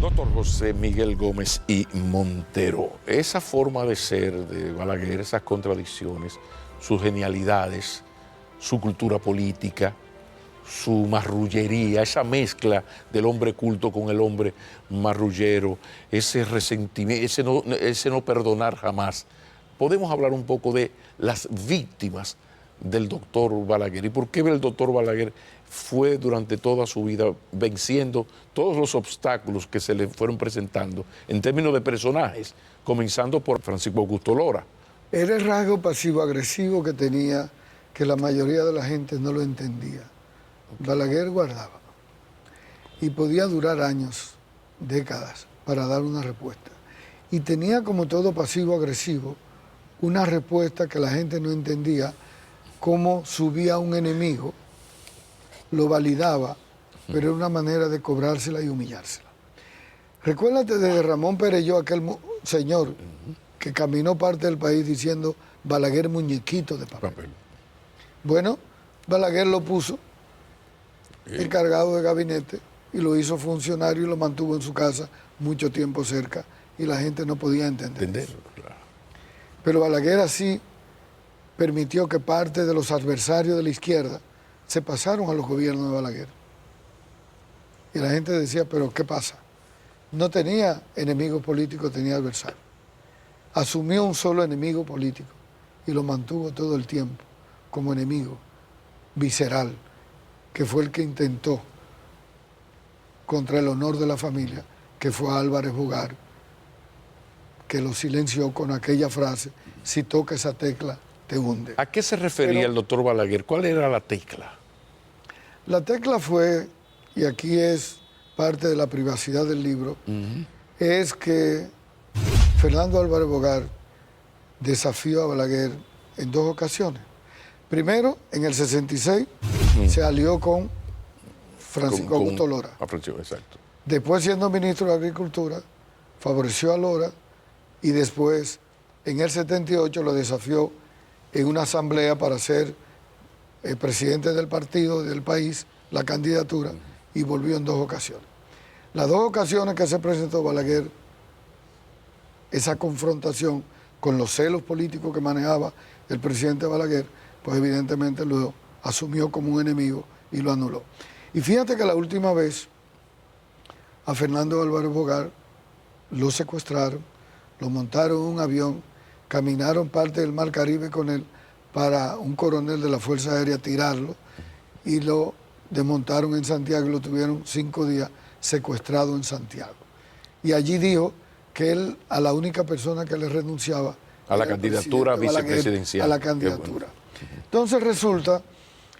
Doctor José Miguel Gómez y Montero, esa forma de ser de Balaguer, esas contradicciones, sus genialidades, su cultura política, su marrullería, esa mezcla del hombre culto con el hombre marrullero, ese resentimiento, ese no perdonar jamás. Podemos hablar un poco de las víctimas del doctor Balaguer y por qué el doctor Balaguer fue durante toda su vida venciendo todos los obstáculos que se le fueron presentando en términos de personajes, comenzando por Francisco Augusto Lora. Era el rasgo pasivo-agresivo que tenía, que la mayoría de la gente no lo entendía. Balaguer guardaba y podía durar años, décadas, para dar una respuesta. Y tenía, como todo pasivo-agresivo, una respuesta que la gente no entendía, cómo subía a un enemigo, lo validaba, pero era una manera de cobrársela y humillársela. Recuérdate de Ramón Perelló, aquel señor que caminó parte del país diciendo Balaguer muñequito de papel. Bueno, Balaguer lo puso encargado de gabinete y lo hizo funcionario y lo mantuvo en su casa mucho tiempo cerca y la gente no podía entender. Claro. Pero Balaguer así permitió que parte de los adversarios de la izquierda se pasaron a los gobiernos de Balaguer. Y la gente decía, pero ¿qué pasa? No tenía enemigos políticos, tenía adversarios. Asumió un solo enemigo político y lo mantuvo todo el tiempo como enemigo visceral, que fue el que intentó contra el honor de la familia, que fue Álvarez Bogar, que lo silenció con aquella frase, si toca esa tecla, te hunde. ¿A qué se refería el doctor Balaguer? ¿Cuál era la tecla? La tecla fue, y aquí es parte de la privacidad del libro, es que Fernando Álvarez Bogar desafió a Balaguer en dos ocasiones. Primero, en el 66, se alió con Francisco Augusto Lora. Exacto. Después, siendo ministro de Agricultura, favoreció a Lora y después, en el 78, lo desafió en una asamblea para ser el presidente del partido del país, la candidatura, y volvió en dos ocasiones. Las dos ocasiones que se presentó Balaguer, esa confrontación con los celos políticos que manejaba el presidente Balaguer, pues evidentemente lo asumió como un enemigo y lo anuló. Y fíjate que la última vez a Fernando Álvarez Bogar lo secuestraron, lo montaron en un avión, caminaron parte del Mar Caribe con él para un coronel de la Fuerza Aérea tirarlo y lo desmontaron en Santiago y lo tuvieron 5 días secuestrado en Santiago. Y allí dijo que él a la única persona que le renunciaba a la candidatura vicepresidencial. A la candidatura. Bueno. Entonces resulta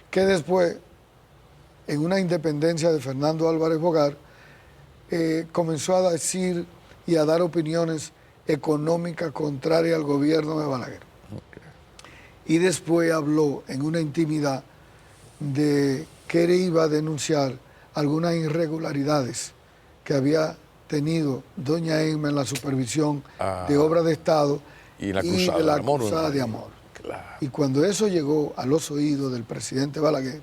que después, en una independencia de Fernando Álvarez Bogar, comenzó a decir y a dar opiniones económicas contrarias al gobierno de Balaguer. Y después habló en una intimidad de que él iba a denunciar algunas irregularidades que había tenido doña Emma en la supervisión de obras de Estado y de la acusada de amor. Claro. Y cuando eso llegó a los oídos del presidente Balaguer,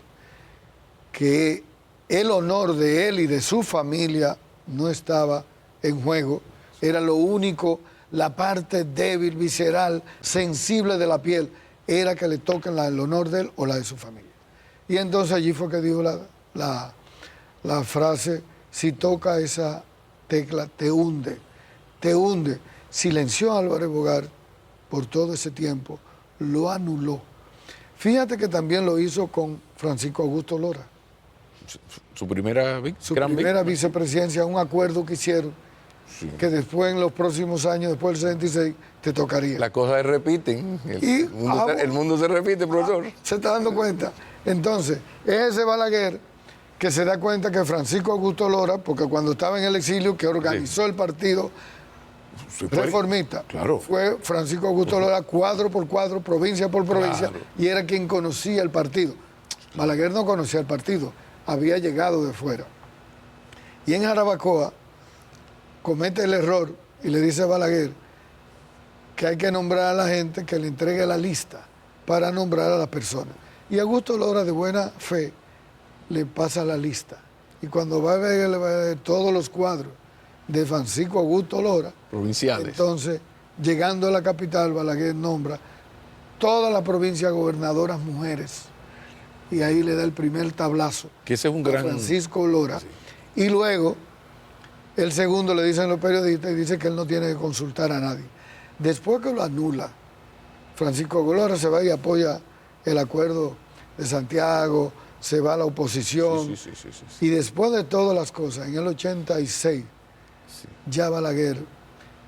que el honor de él y de su familia no estaba en juego, era lo único, la parte débil, visceral, sensible de la piel, era que le toquen el honor de él o la de su familia. Y entonces allí fue que dijo la frase, si toca esa tecla, te hunde, te hunde. Silenció a Álvarez Bogar por todo ese tiempo, lo anuló. Fíjate que también lo hizo con Francisco Augusto Lora. Su primera vicepresidencia, un acuerdo que hicieron, que después en los próximos años, después del 66, te tocaría. Las cosas se repiten, el mundo se repite, profesor. ¿Se está dando cuenta? Entonces, es ese Balaguer que se da cuenta que Francisco Augusto Lora, porque cuando estaba en el exilio, que organizó el partido reformista, fue Francisco Augusto Lora, cuadro por cuadro, provincia por provincia, y era quien conocía el partido. Balaguer no conocía el partido, había llegado de fuera. Y en Jarabacoa comete el error y le dice a Balaguer que hay que nombrar a la gente, que le entregue la lista para nombrar a las personas. Y Augusto Lora, de buena fe, le pasa la lista. Y cuando va a ver todos los cuadros de Francisco Augusto Lora. Provinciales. Entonces, llegando a la capital, Balaguer nombra toda la provincia gobernadoras mujeres. Y ahí le da el primer tablazo Que ese es un a gran... Francisco Lora. Sí. Y luego, el segundo le dicen los periodistas y dice que él no tiene que consultar a nadie. Después que lo anula, Francisco Lora se va y apoya el acuerdo de Santiago, se va a la oposición. Sí. Y después de todas las cosas, en el 86, ya Balaguer,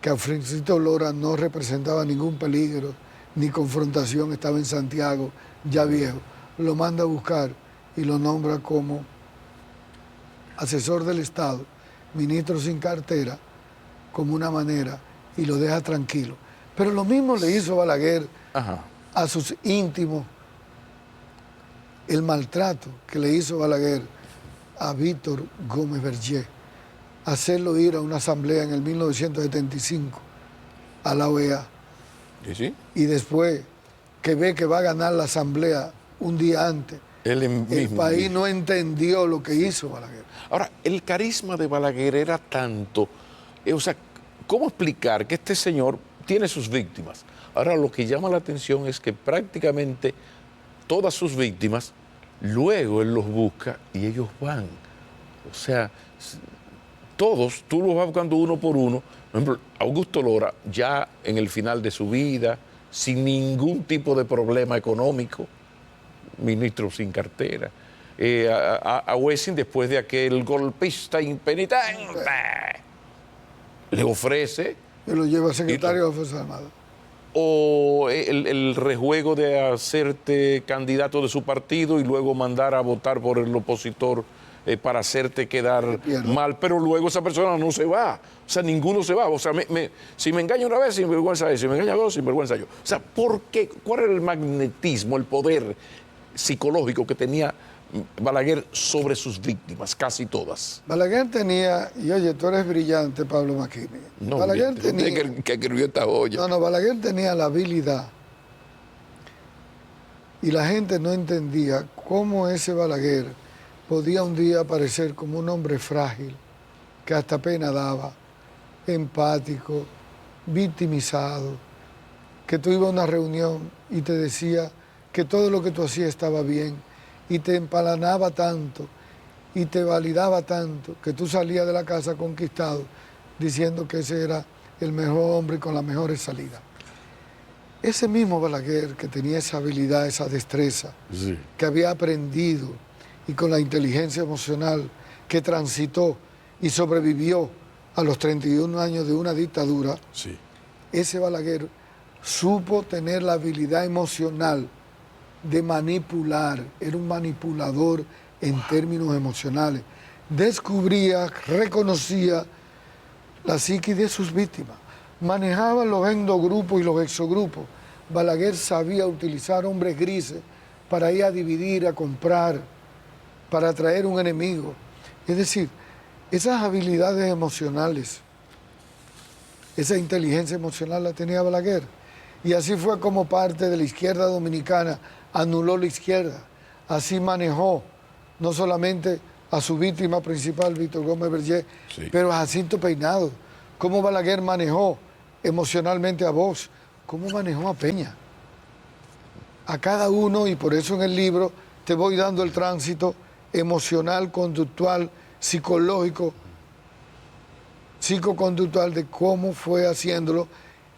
que a Francisco Lora no representaba ningún peligro, ni confrontación, estaba en Santiago, ya viejo, lo manda a buscar y lo nombra como asesor del Estado, ministro sin cartera, como una manera, y lo deja tranquilo. Pero lo mismo le hizo Balaguer a sus íntimos, el maltrato que le hizo Balaguer a Víctor Gómez Berger, hacerlo ir a una asamblea en el 1975 a la OEA. Sí. Y después que ve que va a ganar la asamblea un día antes, el país no entendió lo que hizo Balaguer. Ahora, el carisma de Balaguer era tanto, o sea, ¿cómo explicar que este señor tiene sus víctimas? Ahora, lo que llama la atención es que prácticamente todas sus víctimas, luego él los busca y ellos van. O sea, todos, tú los vas buscando uno por uno. Por ejemplo, Augusto Lora, ya en el final de su vida, sin ningún tipo de problema económico, ministro sin cartera. A Wessing, después de aquel golpista impenitente, le ofrece... Y lo lleva a secretario de las Fuerzas Armadas. O el rejuego de hacerte candidato de su partido y luego mandar a votar por el opositor para hacerte quedar mal, pero luego esa persona no se va. O sea, ninguno se va. O sea, si me engaña una vez, sinvergüenza es. Si me engaña dos, sinvergüenza yo. O sea, ¿por qué? ¿Cuál era el magnetismo, el poder psicológico que tenía Balaguer sobre sus víctimas, casi todas? Balaguer tenía, y oye, tú eres brillante, Pablo Macchini. No, Balaguer tenía, que escribió esta olla. No, Balaguer tenía la habilidad, y la gente no entendía cómo ese Balaguer podía un día aparecer como un hombre frágil, que hasta pena daba, empático, victimizado, que tú ibas a una reunión y te decía que todo lo que tú hacías estaba bien, y te empalanaba tanto, y te validaba tanto, que tú salías de la casa conquistado, diciendo que ese era el mejor hombre con las mejores salidas. Ese mismo Balaguer, que tenía esa habilidad, esa destreza, Sí. que había aprendido, y con la inteligencia emocional, que transitó y sobrevivió a los 31 años de una dictadura, Sí. ese Balaguer supo tener la habilidad emocional de manipular, era un manipulador en términos emocionales. Descubría, reconocía la psiquis de sus víctimas, manejaba los endogrupos y los exogrupos. Balaguer sabía utilizar hombres grises para ir a dividir, a comprar, para atraer un enemigo. Es decir, esas habilidades emocionales, esa inteligencia emocional la tenía Balaguer. Y así fue como parte de la izquierda dominicana anuló la izquierda. Así manejó no solamente a su víctima principal, Víctor Gómez Berger, Sí. pero a Jacinto Peinado. Cómo Balaguer manejó emocionalmente a Vox, cómo manejó a Peña. A cada uno, y por eso en el libro te voy dando el tránsito emocional, conductual, psicológico, psicoconductual de cómo fue haciéndolo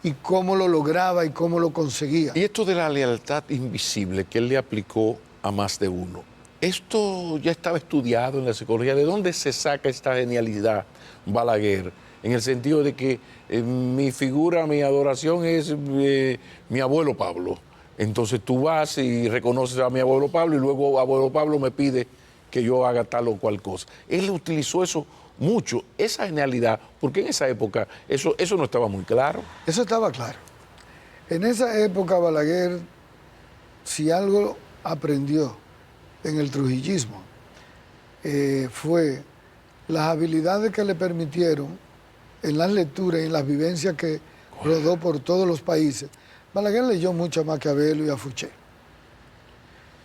y cómo lo lograba y cómo lo conseguía. Y esto de la lealtad invisible que él le aplicó a más de uno, esto ya estaba estudiado en la psicología. ¿De dónde se saca esta genialidad, Balaguer? En el sentido de que mi figura, mi adoración es mi abuelo Pablo. Entonces tú vas y reconoces a mi abuelo Pablo y luego abuelo Pablo me pide que yo haga tal o cual cosa. Él utilizó eso mucho, esa genialidad, porque en esa época eso no estaba muy claro. Eso estaba claro. En esa época Balaguer, si algo aprendió en el trujillismo, fue las habilidades que le permitieron en las lecturas y en las vivencias que rodó por todos los países. Balaguer leyó mucho a Maquiavelo y a Fouché.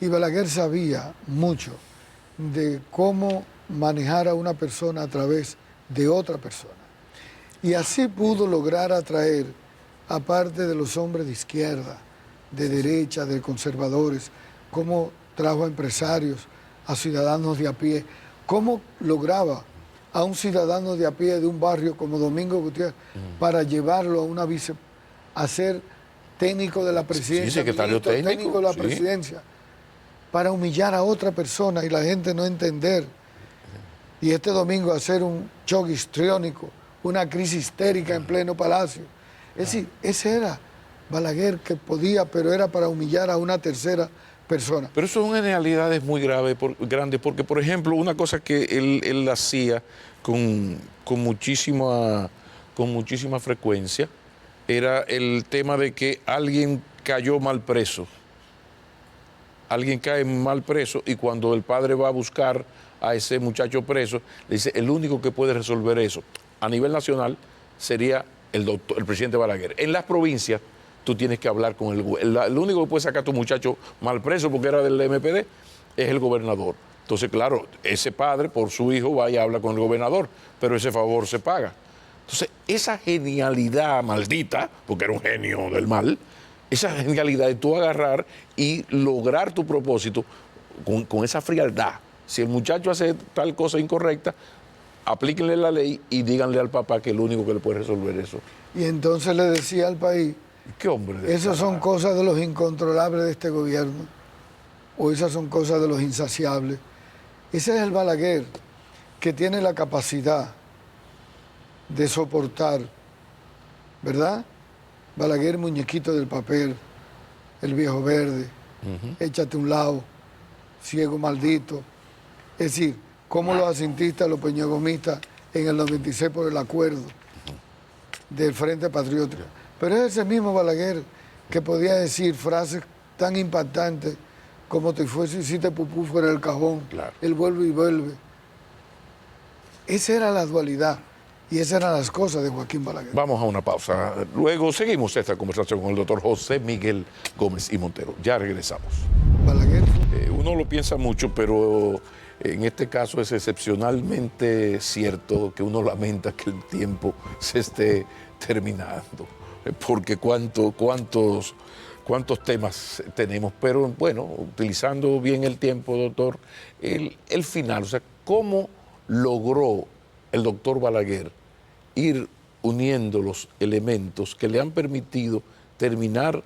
Y Balaguer sabía mucho de cómo manejar a una persona a través de otra persona. Y así pudo lograr atraer, aparte de los hombres de izquierda, de derecha, de conservadores, cómo trajo a empresarios, a ciudadanos de a pie, cómo lograba a un ciudadano de a pie de un barrio como Domingo Gutiérrez para llevarlo a una a ser técnico de la presidencia, sí, secretario técnico de la sí. presidencia, para humillar a otra persona y la gente no entender. Y este domingo hacer un choque histriónico, una crisis histérica en pleno palacio. Es decir, ese era Balaguer que podía, pero era para humillar a una tercera persona. Pero eso son genialidades muy grandes, porque, por ejemplo, una cosa que él hacía con muchísima frecuencia era el tema de que alguien cayó mal preso. Alguien cae mal preso y cuando el padre va a buscar a ese muchacho preso, le dice, el único que puede resolver eso a nivel nacional sería el presidente Balaguer. En las provincias tú tienes que hablar con el único que puede sacar a tu muchacho mal preso porque era del MPD es el gobernador. Entonces, claro, ese padre por su hijo va y habla con el gobernador, pero ese favor se paga. Entonces, esa genialidad maldita, porque era un genio del mal, esa genialidad de tú agarrar y lograr tu propósito con esa frialdad. Si el muchacho hace tal cosa incorrecta, aplíquenle la ley y díganle al papá que es el único que le puede resolver eso. Y entonces le decía al país, ¿qué hombre? Esas son cosas de los incontrolables de este gobierno, o esas son cosas de los insaciables. Ese es el Balaguer que tiene la capacidad de soportar, ¿verdad? Balaguer, muñequito del papel, el viejo verde, échate a un lado, ciego maldito. Es decir, como los asintistas, los peñagomistas en el 96 por el acuerdo del Frente Patriótico. Pero es ese mismo Balaguer que podía decir frases tan impactantes como te fuese y hiciste pupú fuera del cajón, claro. Él vuelve y vuelve. Esa era la dualidad y esas eran las cosas de Joaquín Balaguer. Vamos a una pausa. Luego seguimos esta conversación con el doctor José Miguel Gómez y Montero. Ya regresamos. Balaguer. Uno lo piensa mucho, pero en este caso es excepcionalmente cierto que uno lamenta que el tiempo se esté terminando. Porque cuántos temas tenemos, pero bueno, utilizando bien el tiempo, doctor, el final, o sea, ¿cómo logró el doctor Balaguer ir uniendo los elementos que le han permitido terminar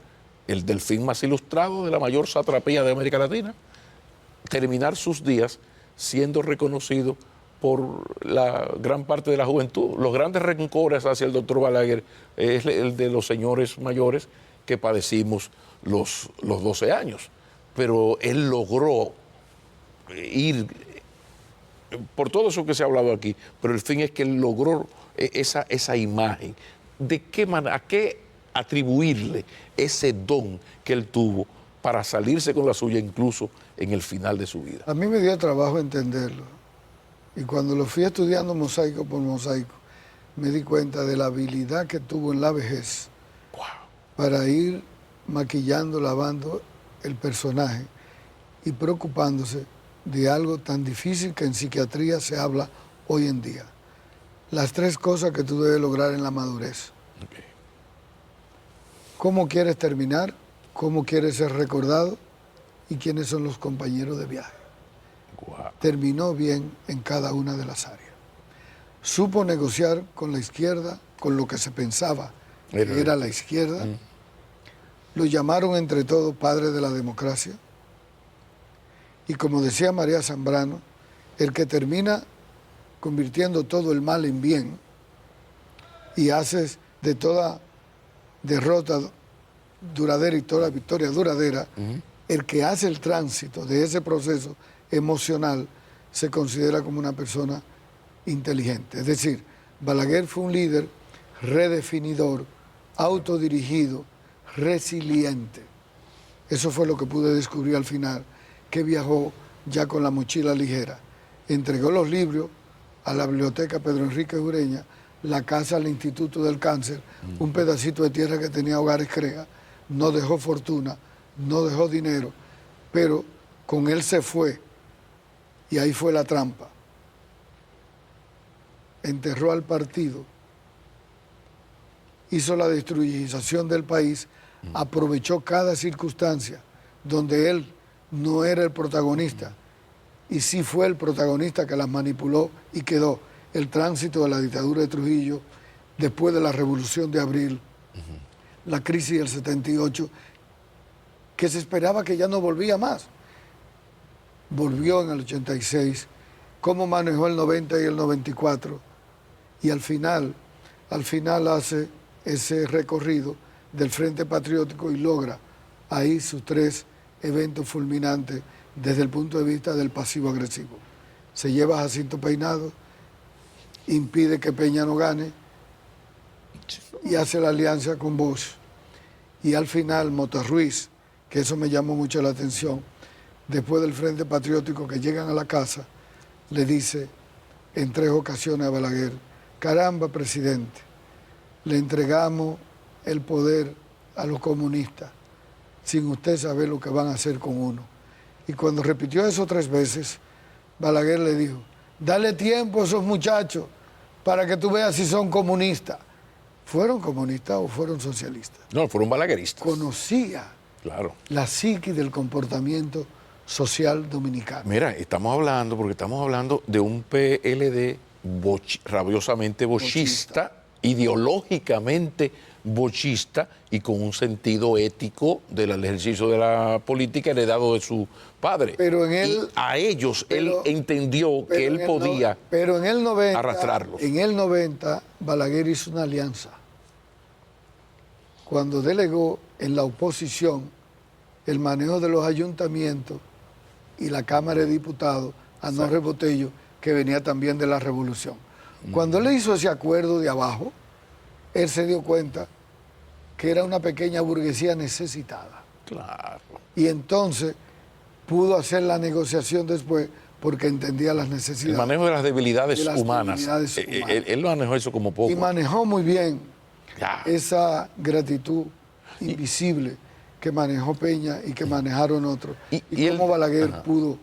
el delfín más ilustrado de la mayor satrapía de América Latina, terminar sus días siendo reconocido por la gran parte de la juventud? Los grandes rencores hacia el doctor Balaguer es el de los señores mayores que padecimos los 12 años. Pero él logró ir por todo eso que se ha hablado aquí, pero el fin es que él logró esa imagen. ¿De qué manera, a qué atribuirle ese don que él tuvo para salirse con la suya incluso en el final de su vida? A mí me dio trabajo entenderlo. Y cuando lo fui estudiando mosaico por mosaico, me di cuenta de la habilidad que tuvo en la vejez para ir maquillando, lavando el personaje y preocupándose de algo tan difícil que en psiquiatría se habla hoy en día. Las tres cosas que tú debes lograr en la madurez. Okay. ¿Cómo quieres terminar? ¿Cómo quieres ser recordado? ¿Y quiénes son los compañeros de viaje? Wow. Terminó bien en cada una de las áreas. Supo negociar con la izquierda, con lo que se pensaba que era la izquierda. Lo llamaron entre todos padre de la democracia. Y como decía María Zambrano, el que termina convirtiendo todo el mal en bien y haces de toda derrota duradera y toda victoria duradera, el que hace el tránsito de ese proceso emocional se considera como una persona inteligente. Es decir, Balaguer fue un líder redefinidor, autodirigido, resiliente. Eso fue lo que pude descubrir al final, que viajó ya con la mochila ligera. Entregó los libros a la biblioteca Pedro Enrique Ureña, la casa al Instituto del Cáncer, un pedacito de tierra que tenía Hogares Crea, no dejó fortuna, no dejó dinero, pero con él se fue, y ahí fue la trampa. Enterró al partido hizo la destruyización del país, aprovechó cada circunstancia donde él no era el protagonista, y sí fue el protagonista que las manipuló y quedó el tránsito de la dictadura de Trujillo, después de la Revolución de Abril, la crisis del 78, que se esperaba que ya no volvía más. Volvió en el 86, cómo manejó el 90 y el 94, y al final hace ese recorrido del Frente Patriótico y logra ahí sus 3 eventos fulminantes desde el punto de vista del pasivo agresivo. Se lleva a Jacinto Peinado, impide que Peña no gane y hace la alianza con Bosch. Y al final Mota Ruiz, que eso me llamó mucho la atención, después del Frente Patriótico, que llegan a la casa, le dice en 3 ocasiones a Balaguer: caramba, presidente, le entregamos el poder a los comunistas sin usted saber lo que van a hacer con uno. Y cuando repitió eso 3 veces, Balaguer le dijo: dale tiempo a esos muchachos para que tú veas si son comunistas. ¿Fueron comunistas o fueron socialistas? No, fueron balagueristas. Conocía la psique del comportamiento social dominicano. Mira, estamos hablando de un PLD rabiosamente bochista, ideológicamente bochista y con un sentido ético del ejercicio de la política heredado de su padre. Pero en él, a ellos él entendió que él podía pero en el 90, arrastrarlos. En el 90, Balaguer hizo una alianza. Cuando delegó en la oposición el manejo de los ayuntamientos y la Cámara de Diputados a Norris Botello, que venía también de la Revolución. Cuando él hizo ese acuerdo de abajo, él se dio cuenta que era una pequeña burguesía necesitada. Claro. Y entonces pudo hacer la negociación después porque entendía las necesidades. El manejo de las debilidades humanas. Él manejó eso como poco. Y manejó muy bien esa gratitud invisible que manejó Peña y que manejaron otros. Y cómo Balaguer pudo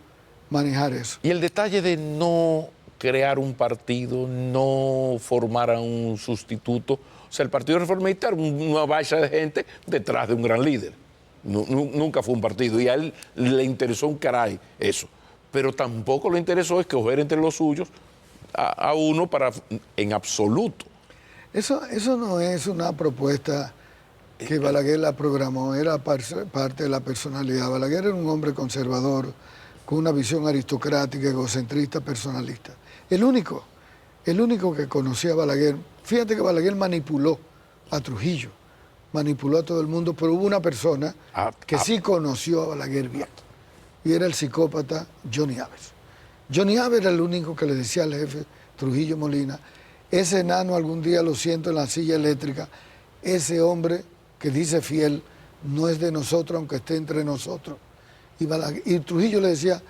manejar eso. Y el detalle de no crear un partido, no formar a un sustituto. O sea, el Partido Reformista era una bacha de gente detrás de un gran líder. Nunca fue un partido y a él le interesó un caray eso. Pero tampoco le interesó escoger entre los suyos a uno en absoluto. Eso no es una propuesta que Balaguer la programó, era parte de la personalidad. Balaguer era un hombre conservador, con una visión aristocrática, egocentrista, personalista. El único que conocía a Balaguer. Fíjate que Balaguer manipuló a Trujillo, manipuló a todo el mundo, pero hubo una persona que sí conoció a Balaguer bien, y era el psicópata Johnny Aves. Johnny Aves era el único que le decía al jefe Trujillo Molina: ese enano algún día lo siento en la silla eléctrica, ese hombre que dice fiel no es de nosotros aunque esté entre nosotros. Y Trujillo le decía: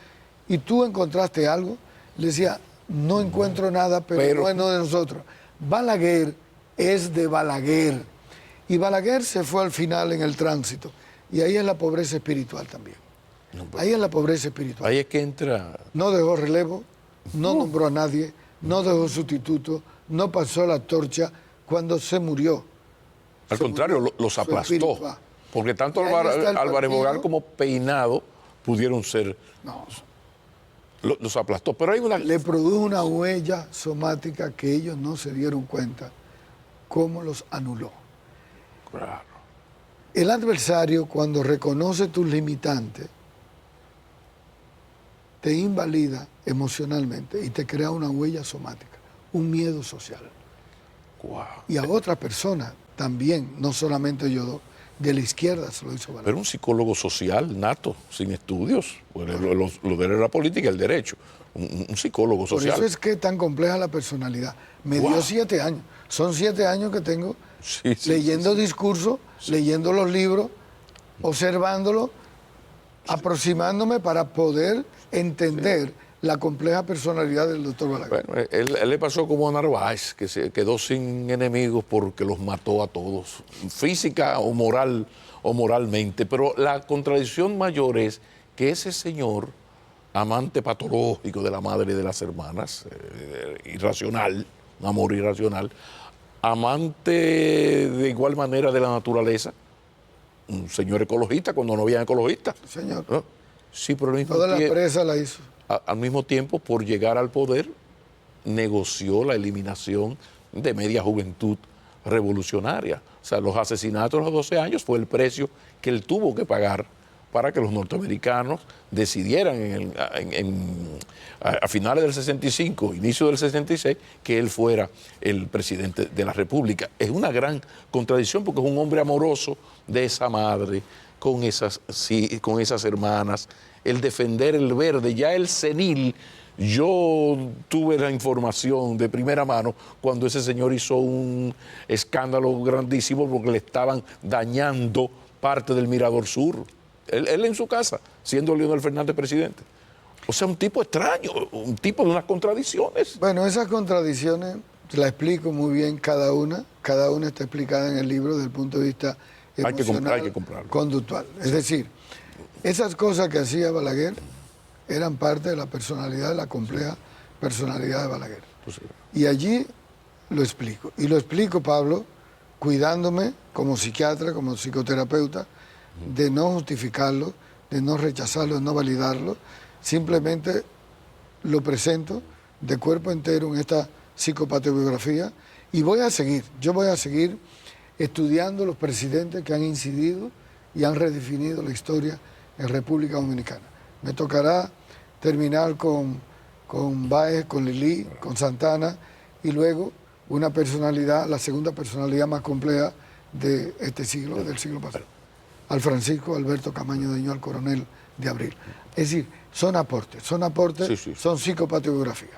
¿y tú encontraste algo? Le decía: no encuentro nada, pero no es de nosotros. Balaguer es de Balaguer. Y Balaguer se fue al final en el tránsito. Y ahí es la pobreza espiritual también. Ahí es la pobreza espiritual. Ahí es que entra. No dejó relevo, no nombró a nadie, no dejó sustituto, no pasó la torcha cuando se murió. Al contrario, los aplastó. Porque tanto Álvarez Bogar como Peinado pudieron ser. No. Los aplastó. Pero hay una. Le produjo una huella somática que ellos no se dieron cuenta cómo los anuló. Claro. El adversario, cuando reconoce tus limitantes, te invalida emocionalmente y te crea una huella somática, un miedo social. Wow. Y a otras personas también, no solamente yo dos, de la izquierda se lo hizo Balaguer. Pero un psicólogo social nato, sin estudios, lo de la política y el derecho, un psicólogo social. Por eso es que es tan compleja la personalidad. Me dio 7 años, son 7 años que tengo leyendo discursos, leyendo los libros, observándolo, aproximándome para poder entender la compleja personalidad del doctor Balaguer. Bueno, él le pasó como a Narváez, que se quedó sin enemigos porque los mató a todos, física o moralmente. Pero la contradicción mayor es que ese señor, amante patológico de la madre y de las hermanas, irracional, un amor irracional, amante de igual manera de la naturaleza, un señor ecologista cuando no había ecologistas. Señor. ¿No? Sí, pero al mismo Toda la tiempo, presa la hizo. al mismo tiempo, por llegar al poder, negoció la eliminación de media juventud revolucionaria. O sea, los asesinatos a los 12 años fue el precio que él tuvo que pagar para que los norteamericanos decidieran a finales del 65, inicio del 66, que él fuera el presidente de la República. Es una gran contradicción porque es un hombre amoroso de esa madre, con esas hermanas, el defender el verde, ya el senil. Yo tuve la información de primera mano cuando ese señor hizo un escándalo grandísimo porque le estaban dañando parte del Mirador Sur. Él en su casa, siendo Leonel Fernández presidente. O sea, un tipo extraño, un tipo de unas contradicciones. Bueno, esas contradicciones la explico muy bien cada una está explicada en el libro desde el punto de vista emocional, hay que comprarlo. Conductual. Es decir, esas cosas que hacía Balaguer eran parte de la personalidad, de la compleja personalidad de Balaguer. Pues sí. Y allí lo explico. Y lo explico, Pablo, cuidándome como psiquiatra, como psicoterapeuta, de no justificarlo, de no rechazarlo, de no validarlo. Simplemente lo presento de cuerpo entero en esta psicopatobiografía y yo voy a seguir estudiando los presidentes que han incidido y han redefinido la historia en República Dominicana. Me tocará terminar con Báez, con Lili, con Santana y luego una personalidad, la segunda personalidad más compleja de este siglo, del siglo pasado. Al Francisco Alberto Camaño Deño, al coronel de Abril. Es decir, son aportes, Sí. son psicopatobiografías.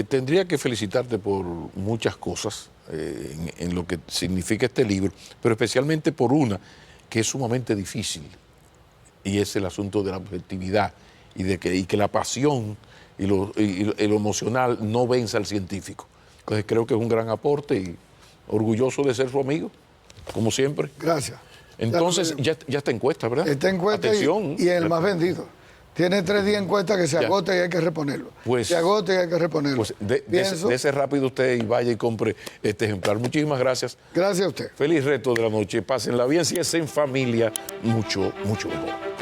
Tendría que felicitarte por muchas cosas en lo que significa este libro, pero especialmente por una que es sumamente difícil, y es el asunto de la objetividad y que la pasión y lo emocional no venza al científico. Entonces creo que es un gran aporte y orgulloso de ser su amigo, como siempre. Gracias. Entonces, ya está encuesta, ¿verdad? Está encuesta. Atención. y el más vendido. Tiene 3 días encuesta que se agota y hay que reponerlo. Pues, se agota y hay que reponerlo. Pues dese rápido usted y vaya y compre este ejemplar. Muchísimas gracias. Gracias a usted. Feliz resto de la noche. Pásenla bien. Si es en familia, mucho, mucho mejor.